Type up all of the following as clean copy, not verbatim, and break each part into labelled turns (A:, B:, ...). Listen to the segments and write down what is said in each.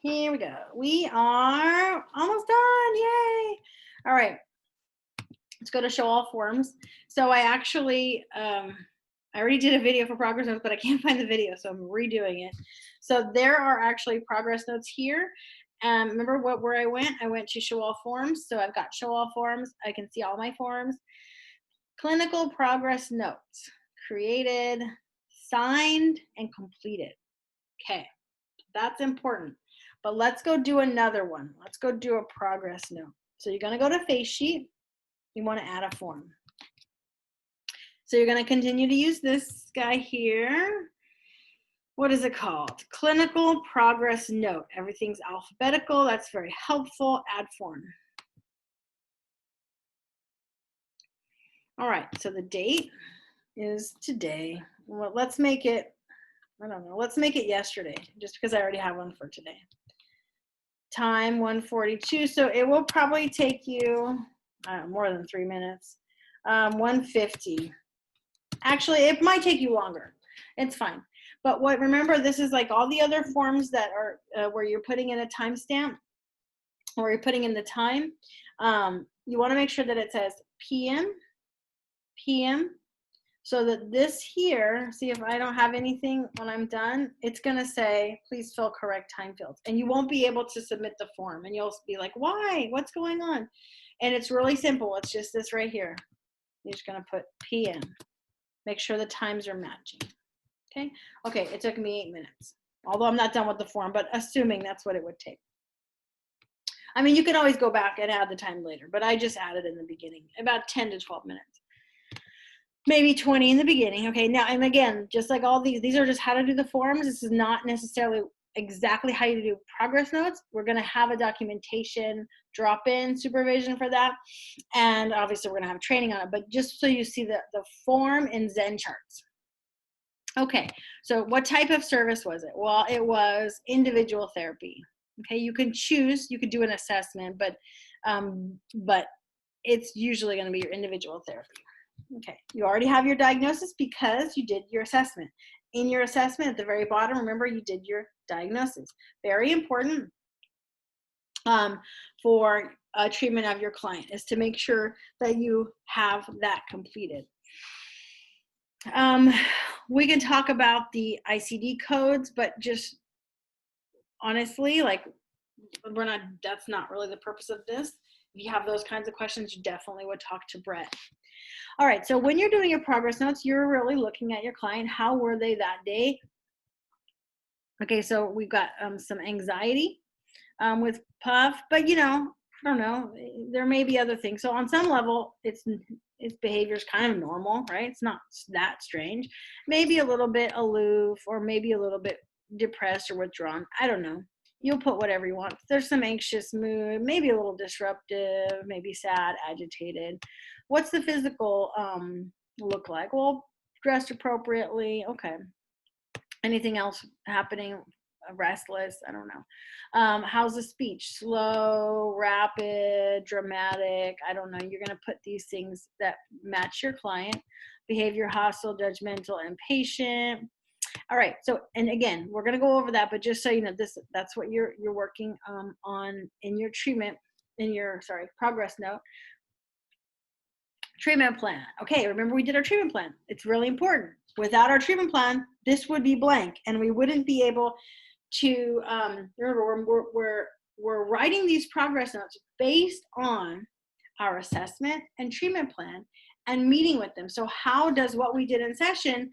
A: Here we go. We are almost done. Yay. All right. Let's go to show all forms. So I actually, I already did a video for progress notes, but I can't find the video, so I'm redoing it. So there are actually progress notes here. Remember where I went? I went to show all forms. So I've got show all forms. I can see all my forms. Clinical progress notes, created, signed, and completed. Okay, that's important. But let's go do another one. Let's go do a progress note. So you're going to go to Face Sheet. You want to add a form. So you're going to continue to use this guy here. What is it called? Clinical progress note. Everything's alphabetical. That's very helpful. Add form. All right, so the date is today. Well, let's make it, I don't know, let's make it yesterday, just because I already have one for today. Time 1:42, so it will probably take you more than 3 minutes. 1:50. Actually, it might take you longer. It's fine. But remember, this is like all the other forms that are where you're putting in a timestamp, or you're putting in the time. You want to make sure that it says PM, so that this here, see if I don't have anything when I'm done, it's going to say, please fill correct time fields. And you won't be able to submit the form. And you'll be like, why? What's going on? And it's really simple. It's just this right here. You're just going to put PM. Make sure the times are matching. Okay? Okay, it took me 8 minutes. Although I'm not done with the form, but assuming that's what it would take. I mean, you can always go back and add the time later, but I just added in the beginning, about 10 to 12 minutes. Maybe 20 in the beginning. Okay, now, and again, just like all these are just how to do the forms. This is not necessarily exactly how you do progress notes. We're going to have a documentation drop-in supervision for that. And obviously we're going to have training on it, but just so you see the form in Zen charts. Okay, so what type of service was it? Well, it was individual therapy. Okay, you can choose, you could do an assessment, but it's usually going to be your individual therapy. Okay, you already have your diagnosis because you did your assessment. In your assessment at the very bottom, remember you did your diagnosis. Very important for treatment of your client is to make sure that you have that completed. We can talk about the ICD codes, but just honestly, like that's not really the purpose of this. If you have those kinds of questions, you definitely would talk to Brett. All right, so when you're doing your progress notes, you're really looking at your client. How were they that day? Okay, so we've got some anxiety with Puff, but I don't know, there may be other things. So on some level, its behavior is kind of normal, right? It's not that strange. Maybe a little bit aloof, or maybe a little bit depressed or withdrawn. I don't know. You'll put whatever you want. There's some anxious mood, maybe a little disruptive, maybe sad, agitated. What's the physical look like? Well, dressed appropriately. Okay. Anything else happening? Restless? I don't know. How's the speech? Slow, rapid, dramatic? I don't know. You're going to put these things that match your client. Behavior: hostile, judgmental, impatient. All right, so, and again, we're going to go over that, but just so you know, that's what you're working on in your treatment, progress note. Treatment plan. Okay, remember we did our treatment plan. It's really important. Without our treatment plan, this would be blank, and we wouldn't be able to, remember, we're writing these progress notes based on our assessment and treatment plan and meeting with them. So how does what we did in session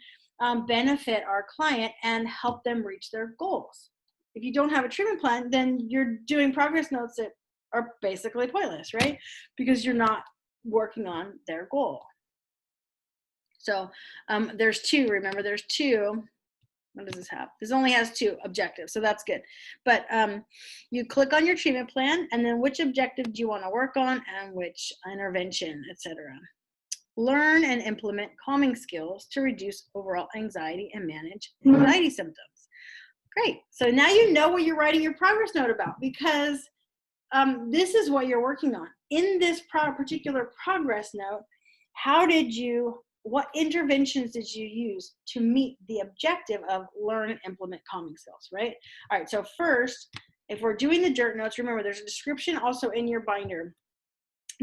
A: benefit our client and help them reach their goals? If you don't have a treatment plan, then you're doing progress notes that are basically pointless, right? Because you're not working on their goal. So there's two, remember there's two. What does this have? This only has 2 objectives, so that's good. But you click on your treatment plan, and then which objective do you want to work on and which intervention, etc. Learn and implement calming skills to reduce overall anxiety and manage anxiety symptoms. Great. So now you know what you're writing your progress note about, because this is what you're working on. In this particular progress note, what interventions did you use to meet the objective of learn and implement calming skills, right? All right, so first, If we're doing the dirt notes, remember there's a description also in your binder.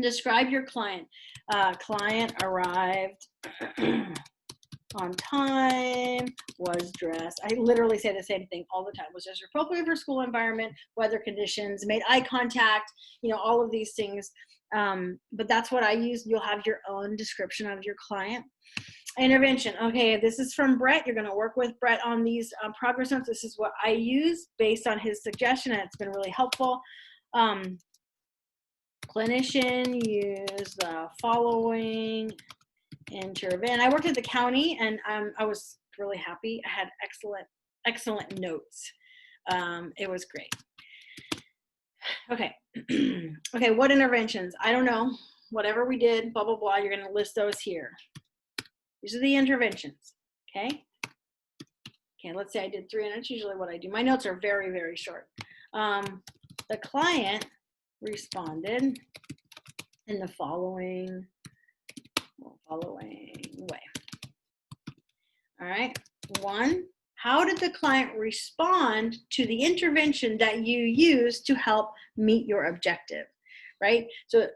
A: Describe your client. Client arrived on time, was dressed. I literally say the same thing all the time. Was dressed appropriate for school environment, weather conditions, made eye contact, you know, all of these things. But that's what I use. You'll have your own description of your client. Intervention. Okay, this is from Brett. You're going to work with Brett on these progress notes. This is what I use based on his suggestion, and it's been really helpful. Clinician use the following intervene. I worked at the county, and I was really happy. I had excellent notes. It was great. Okay. Okay, what interventions? I don't know. Whatever we did, blah, blah, blah, you're going to list those here. These are the interventions, okay? Okay, let's say I did 3, and that's usually what I do. My notes are very, very short. The client responded in the following way. All right, 1, how did the client respond to the intervention that you used to help meet your objective, right? So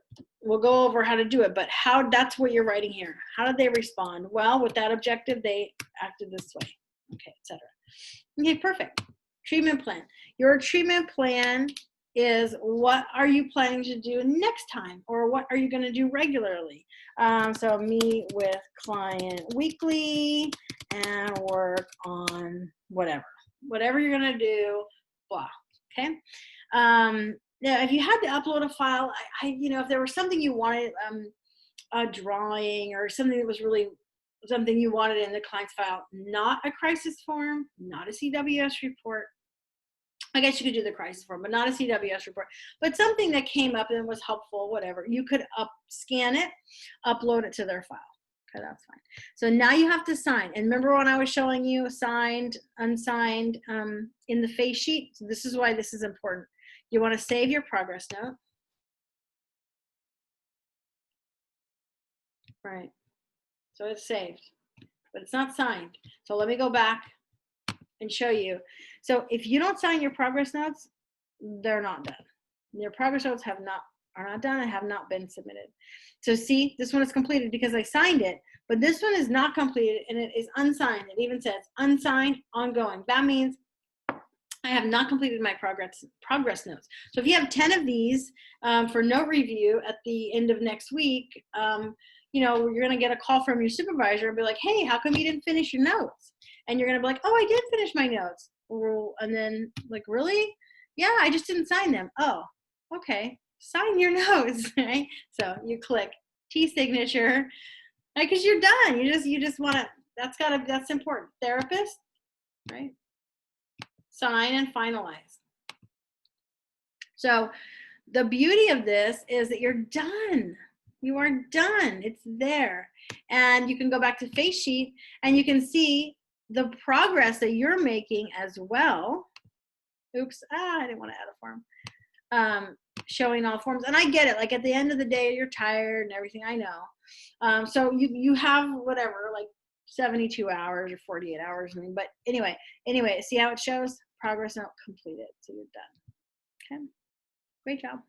A: we'll go over how to do it, but that's what you're writing here. How did they respond? Well, with that objective, they acted this way, okay, etc. Okay, perfect. Treatment plan. Your treatment plan is what are you planning to do next time, or what are you going to do regularly? So meet with client weekly and work on whatever you're going to do, blah, okay? Now, if you had to upload a file, if there was something you wanted, a drawing or something that was really something you wanted in the client's file, not a crisis form, not a CWS report. I guess you could do the crisis form, but not a CWS report, but something that came up and was helpful, whatever. You could scan it, upload it to their file. Okay, that's fine. So now you have to sign. And remember when I was showing you signed, unsigned in the face sheet? So this is why this is important. You want to save your progress note. Right. So it's saved, but it's not signed. So let me go back and show you. So if you don't sign your progress notes, they're not done. Your progress notes are not done and have not been submitted. So see, this one is completed because I signed it, but this one is not completed and it is unsigned. It even says unsigned, ongoing. That means I have not completed my progress notes. So if you have 10 of these for note review at the end of next week, you're going to get a call from your supervisor and be like, hey, how come you didn't finish your notes? And you're going to be like, oh, I did finish my notes. And then like, really? Yeah, I just didn't sign them. Oh, okay. Sign your notes, right? So you click T signature, right? Because you're done. You just want to, that's important. Therapist, right? Sign and finalize. So the beauty of this is that you're done. You are done. It's there. And you can go back to face sheet and you can see the progress that you're making as well. Oops, I didn't want to add a form. Showing all forms. And I get it. Like at the end of the day, you're tired and everything. I know. So you have whatever, like 72 hours or 48 hours. But anyway, see how it shows? Progress note completed. So you're done. Okay. Great job.